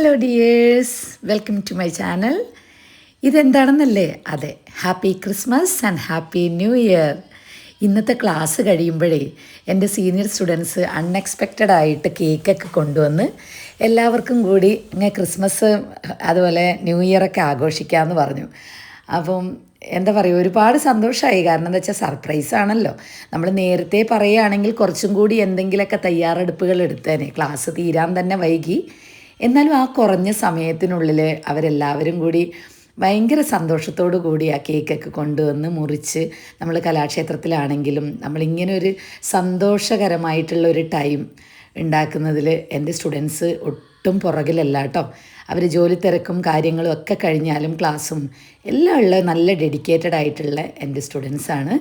Hello dears, welcome to my channel. ഇതെന്താണെന്നല്ലേ? അതെ, happy Christmas and happy new year. ഇന്നത്തെ class കഴിയുമ്പോഴേ എൻ്റെ സീനിയർ സ്റ്റുഡൻസ് അൺഎക്സ്പെക്റ്റഡ് ആയിട്ട് കേക്കൊക്കെ കൊണ്ടുവന്ന് എല്ലാവർക്കും കൂടി ഇങ്ങനെ ക്രിസ്മസ് അതുപോലെ ന്യൂ ഇയറൊക്കെ ആഘോഷിക്കാമെന്ന് പറഞ്ഞു. അപ്പം എന്താ പറയുക, ഒരുപാട് സന്തോഷമായി. കാരണം എന്താ വെച്ചാൽ സർപ്രൈസ് ആണല്ലോ. നമ്മൾ നേരത്തെ പറയുകയാണെങ്കിൽ കുറച്ചും കൂടി എന്തെങ്കിലുമൊക്കെ തയ്യാറെടുപ്പുകൾ എടുത്തേനെ. ക്ലാസ് തീരാൻ തന്നെ വൈകി. എന്നാലും ആ കുറഞ്ഞ സമയത്തിനുള്ളിൽ അവരെല്ലാവരും കൂടി ഭയങ്കര സന്തോഷത്തോടു കൂടി ആ കേക്കൊക്കെ കൊണ്ടുവന്ന് മുറിച്ച്, നമ്മൾ കലാക്ഷേത്രത്തിലാണെങ്കിലും നമ്മളിങ്ങനെ ഒരു സന്തോഷകരമായിട്ടുള്ള ഒരു ടൈം ഉണ്ടാക്കുന്നതിൽ എൻ്റെ സ്റ്റുഡൻസ് ഒട്ടും പുറകിലല്ല കേട്ടോ. അവർ ജോലി തിരക്കും കാര്യങ്ങളും ഒക്കെ കഴിഞ്ഞാലും ക്ലാസ്സും എല്ലാം ഉള്ള നല്ല ഡെഡിക്കേറ്റഡ് ആയിട്ടുള്ള എൻ്റെ സ്റ്റുഡൻസാണ്.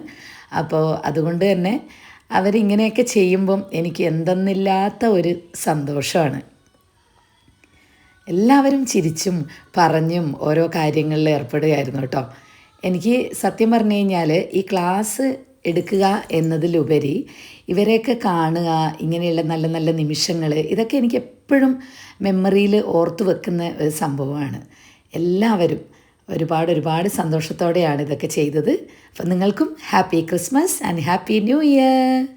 അപ്പോൾ അതുകൊണ്ട് തന്നെ അവരിങ്ങനെയൊക്കെ ചെയ്യുമ്പം എനിക്ക് എന്തെന്നില്ലാത്ത ഒരു സന്തോഷമാണ്. എല്ലാവരും ചിരിച്ചും പറഞ്ഞും ഓരോ കാര്യങ്ങളിൽ ഏർപ്പെടുകയായിരുന്നു കേട്ടോ. എനിക്ക് സത്യം പറഞ്ഞു കഴിഞ്ഞാൽ ഈ ക്ലാസ് എടുക്കുക എന്നതിലുപരി ഇവരെയൊക്കെ കാണുക, ഇങ്ങനെയുള്ള നല്ല നല്ല നിമിഷങ്ങൾ, ഇതൊക്കെ എനിക്ക് എപ്പോഴും മെമ്മറിയിൽ ഓർത്ത് വെക്കുന്ന ഒരു സംഭവമാണ്. എല്ലാവരും ഒരുപാട് സന്തോഷത്തോടെയാണ് ഇതൊക്കെ ചെയ്തത്. അപ്പം നിങ്ങൾക്കും happy Christmas and happy new year.